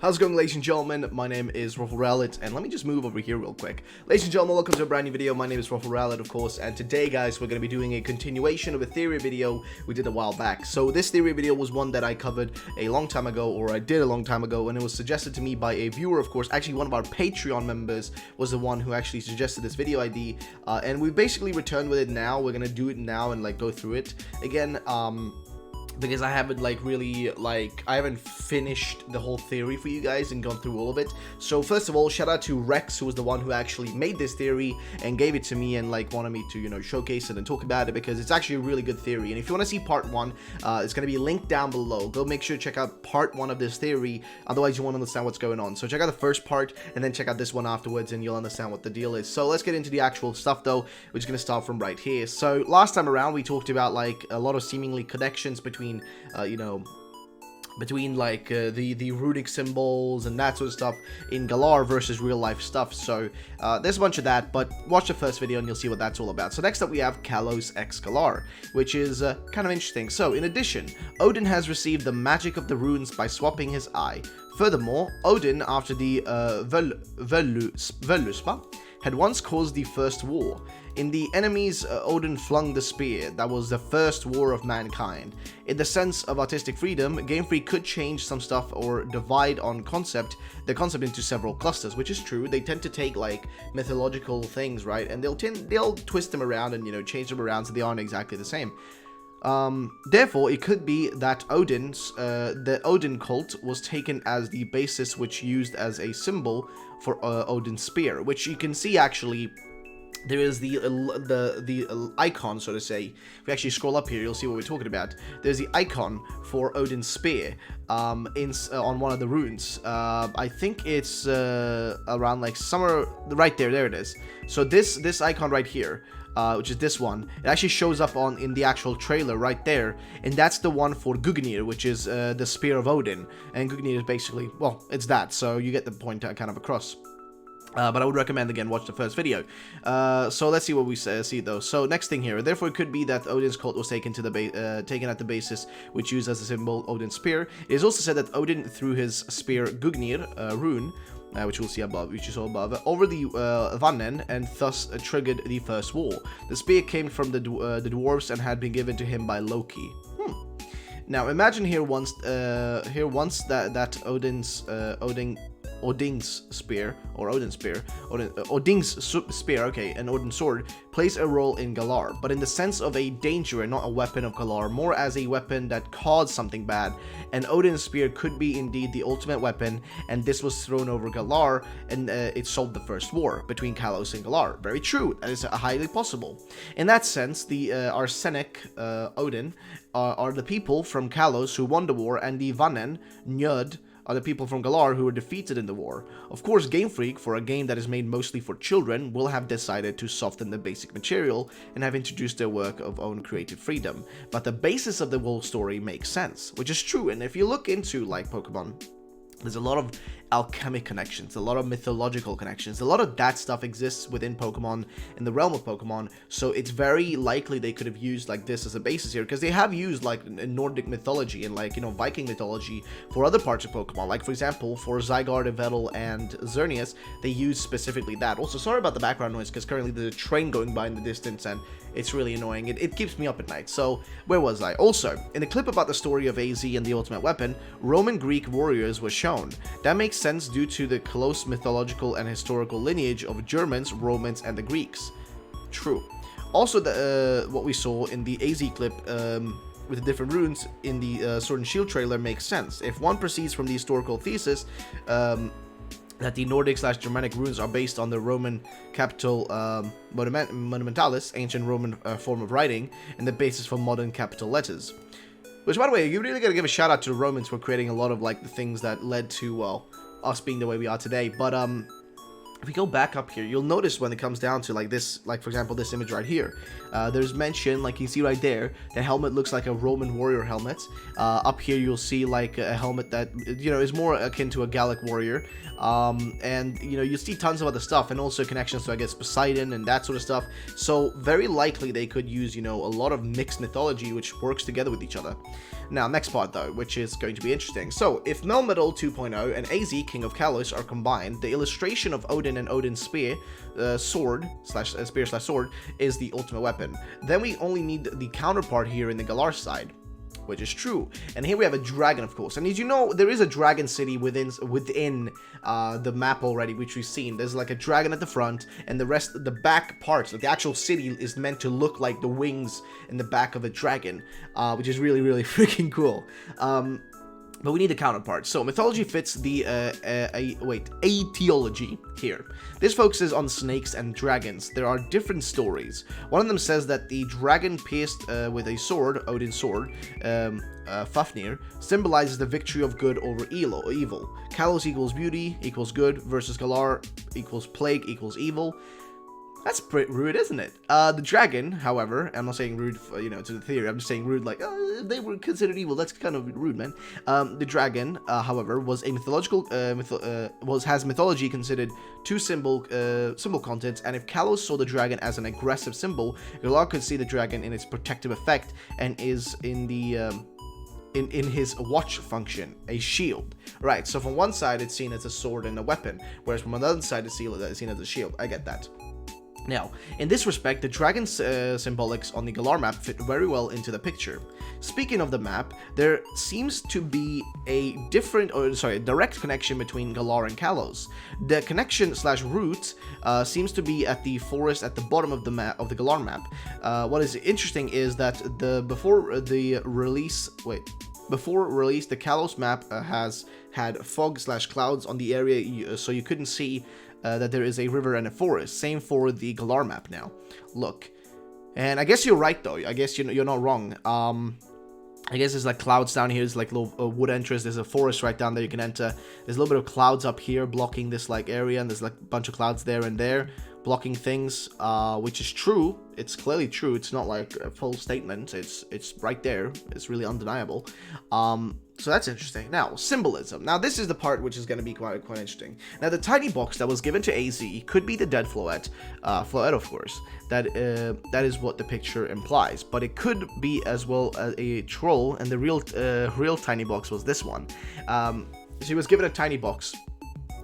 How's it going, ladies and gentlemen? My name is RuffledRowlit, and let me just move over here real quick. Ladies and gentlemen, welcome to a brand new video. My name is RuffledRowlit, of course, and today, guys, we're going to be doing a continuation of a theory video we did a while back. So this theory video was one that I covered a long time ago, or I did a long time ago, and it was suggested to me by a viewer, of course. Actually, one of our Patreon members was the one who actually suggested this video ID, and we basically returned with it now. We're going to do it now and, go through it. Again, because I haven't I haven't finished the whole theory for you guys and gone through all of it. So first of all, shout out to Rex, who was the one who actually made this theory and gave it to me and wanted me to, showcase it and talk about it, because it's actually a really good theory. And if you want to see part 1, it's going to be linked down below. Go make sure to check out part 1 of this theory, otherwise you won't understand what's going on. So check out the first part and then check out this one afterwards and you'll understand what the deal is. So let's get into the actual stuff though. We're just going to start from right here. So last time around we talked about a lot of seemingly connections between the runic symbols and that sort of stuff in Galar versus real life stuff. So there's a bunch of that, but watch the first video and you'll see what that's all about. So next up we have Kalos x Galar, which is kind of interesting. So in addition, Odin has received the magic of the runes by swapping his eye. Furthermore, Odin, after the Völuspa, had once caused the first war. In the enemies, Odin flung the spear. That was the first war of mankind. In the sense of artistic freedom, Game Freak could change some stuff or divide on the concept into several clusters, which is true. They tend to take mythological things, right, and they'll twist them around and change them around so they aren't exactly the same. Therefore, it could be that the Odin cult was taken as the basis, which used as a symbol for Odin's spear, which you can see actually. There is the icon, so to say. If we actually scroll up here, you'll see what we're talking about. There's the icon for Odin's spear on one of the runes. I think it's around somewhere right there. There it is. So this icon right here, which is this one, it actually shows up in the actual trailer right there, and that's the one for Gungnir, which is the spear of Odin. And Gungnir is basically, well, it's that. So you get the point kind of across. But I would recommend, again, watch the first video. So let's see what we see, though. So next thing here. Therefore, it could be that Odin's cult was taken at the basis, which used as a symbol Odin's spear. It is also said that Odin threw his spear Gungnir rune, which we'll see above, which you saw above, over the Vannen, and thus triggered the first war. The spear came from the dwarves and had been given to him by Loki. Now imagine Odin's spear, okay, and Odin's sword plays a role in Galar, but in the sense of a danger and not a weapon of Galar, more as a weapon that caused something bad. And Odin's spear could be indeed the ultimate weapon, and this was thrown over Galar, and it solved the first war between Kalos and Galar. Very true, that is highly possible. In that sense, the Arsenic Odin are the people from Kalos who won the war, and the Vannen, Njord, are the people from Galar who were defeated in the war. Of course, Game Freak, for a game that is made mostly for children, will have decided to soften the basic material and have introduced their work of own creative freedom. But the basis of the whole story makes sense, which is true. And if you look into Pokemon, there's a lot of alchemic connections, a lot of mythological connections, a lot of that stuff exists within Pokemon, in the realm of Pokemon, so it's very likely they could have used this as a basis here, because they have used Nordic mythology and Viking mythology for other parts of Pokemon, for example, for Zygarde, Yveltal, and Xerneas, they use specifically that. Also, sorry about the background noise, because currently there's a train going by in the distance, and it's really annoying. It keeps me up at night. So, where was I? Also, in the clip about the story of AZ and the ultimate weapon, Roman Greek warriors were shown. That makes sense due to the close mythological and historical lineage of Germans, Romans, and the Greeks. True. Also, what we saw in the AZ clip with the different runes in the Sword and Shield trailer makes sense. If one proceeds from the historical thesis that the Nordic/Germanic runes are based on the Roman capital monumentalis, ancient Roman form of writing, and the basis for modern capital letters. Which, by the way, you really gotta give a shout out to the Romans for creating a lot of the things that led to, well, us being the way we are today. But if we go back up here, you'll notice when it comes down to like this, like for example this image right here, there's mention, like you see right there, the helmet looks like a Roman warrior helmet. Up here you'll see like a helmet that, you know, is more akin to a Gallic warrior, and you know, you see tons of other stuff, and also connections to, I guess, Poseidon and that sort of stuff. So very likely they could use, you know, a lot of mixed mythology which works together with each other. Now, next part though, which is going to be interesting. So, if Melmetal 2.0 and AZ, King of Kalos, are combined, the illustration of Odin and Odin's spear, sword slash sword, is the ultimate weapon. Then we only need the counterpart here in the Galar side, which is true. And here we have a dragon, of course. And as you know, there is a dragon city within the map already, which we've seen. There's like a dragon at the front, and the rest, the back parts, like the actual city, is meant to look like the wings in the back of a dragon, which is really, really freaking cool. But we need a counterpart. So mythology fits the etiology here. This focuses on snakes and dragons. There are different stories. One of them says that the dragon pierced with a sword, Odin's sword, Fafnir, symbolizes the victory of good over evil. Kalos equals beauty equals good versus Galar equals plague equals evil. That's pretty rude, isn't it? The dragon, however, I'm not saying rude, you know, to the theory, I'm just saying rude like, they were considered evil. That's kind of rude, man. The dragon, however, was a mythological, has mythology considered two symbol contents, and if Kalos saw the dragon as an aggressive symbol, Galar could see the dragon in its protective effect, and is in the, in his watch function, a shield. Right, so from one side it's seen as a sword and a weapon, whereas from another side it's seen as a shield. I get that. Now, in this respect, the dragon's symbolics on the Galar map fit very well into the picture. Speaking of the map, there seems to be a direct connection between Galar and Kalos. The connection / route seems to be at the forest at the bottom of the map of the Galar map. What is interesting is that before release, the Kalos map has had fog / clouds on the area, so you couldn't see that there is a river and a forest. Same for the Galar map now. Look. And I guess you're right, though. I guess you're not wrong. I guess there's like clouds down here. There's like little wood entrance. There's a forest right down there you can enter. There's a little bit of clouds up here blocking this like area. And there's like a bunch of clouds there and there blocking things, which is true. It's clearly true. It's not like a full statement. It's right there. It's really undeniable. So that's interesting. Now, symbolism. Now, this is the part which is going to be quite interesting. Now, the tiny box that was given to AZ could be the dead Floette, of course. That is what the picture implies. But it could be as well a troll, and the real tiny box was this one. So he was given a tiny box.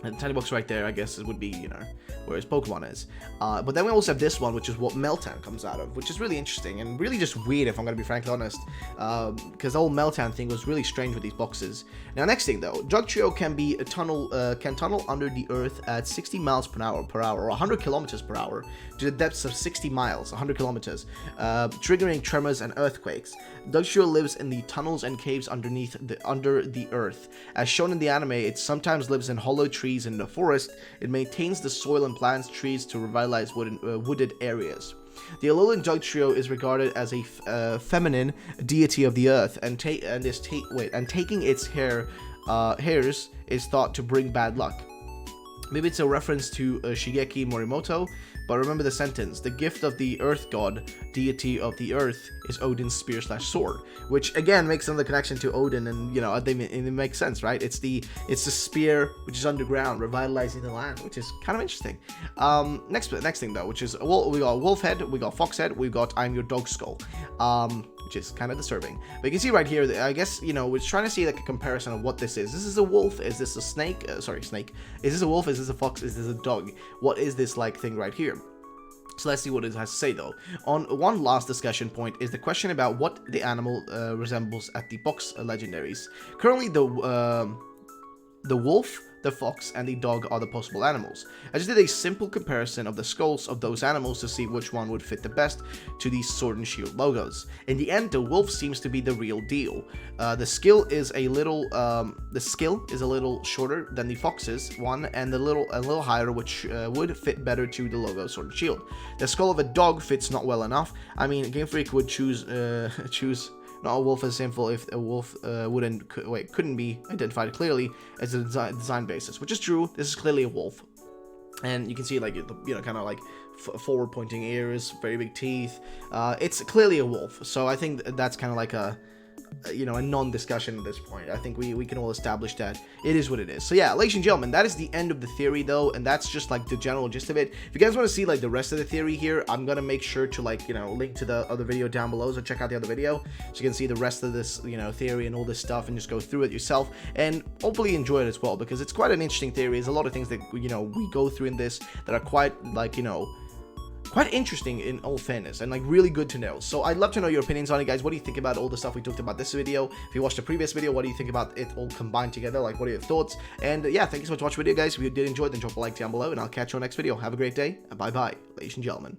And the tiny box right there, I guess, it would be, you know, where his Pokemon is. But then we also have this one, which is what Meltan comes out of, which is really interesting and really just weird, if I'm going to be frankly honest, because the whole Meltan thing was really strange with these boxes. Now, next thing though, Dugtrio can tunnel under the earth at 60 miles per hour, or 100 kilometers per hour, to the depths of 60 miles, 100 kilometers, triggering tremors and earthquakes. Dugtrio lives in the tunnels and caves under the earth. As shown in the anime, it sometimes lives in hollow trees in the forest. It maintains the soil and plants trees to revitalize wooded areas. The Alolan Dugtrio is regarded as a feminine deity of the earth, and taking its hairs is thought to bring bad luck. Maybe it's a reference to Shigeki Morimoto, but remember the sentence: the gift of the earth god, deity of the earth, is Odin's spear / sword, which again makes another connection to Odin, and you know, it makes sense, right? It's the spear which is underground, revitalizing the land, which is kind of interesting. Next thing though, which is, well, we got wolf head, we got fox head, we got I'm your dog skull, which is kind of disturbing. But you can see right here, I guess, you know, we're trying to see like a comparison of what this is. This is a wolf. Is this a snake? Snake. Is this a wolf? Is this a fox? Is this a dog? What is this like thing right here? So let's see what it has to say though. On one last discussion point is the question about what the animal resembles at the box legendaries. Currently, the wolf, the fox, and the dog are the possible animals. I just did a simple comparison of the skulls of those animals to see which one would fit the best to these Sword and Shield logos. In the end, the wolf seems to be the real deal. The skill is a little shorter than the fox's one, and a little higher, which would fit better to the logo Sword and Shield. The skull of a dog fits not well enough. I mean, Game Freak would choose not a wolf as sinful if a wolf couldn't be identified clearly as a design basis, which is true. This is clearly a wolf. And you can see, like, you know, kind of like forward pointing ears, very big teeth. It's clearly a wolf, so I think that's kind of like a, you know, a non-discussion at this point. I think we can all establish that it is what it is. So yeah, ladies and gentlemen, that is the end of the theory though, and that's just like the general gist of it. If you guys want to see like the rest of the theory here, I'm gonna make sure to, like, you know, link to the other video down below, so check out the other video so you can see the rest of this, you know, theory and all this stuff, and just go through it yourself and hopefully enjoy it as well, because it's quite an interesting theory. There's a lot of things that, you know, we go through in this that are quite, like, you know, quite interesting in all fairness, and like really good to know. So I'd love to know your opinions on it, guys. What do you think about all the stuff we talked about this video? If you watched the previous video, what do you think about it all combined together? Like, what are your thoughts? And yeah, thank you so much for watching the video, guys. If you did enjoy, then drop a like down below, and I'll catch you on the next video. Have a great day, and bye bye, ladies and gentlemen.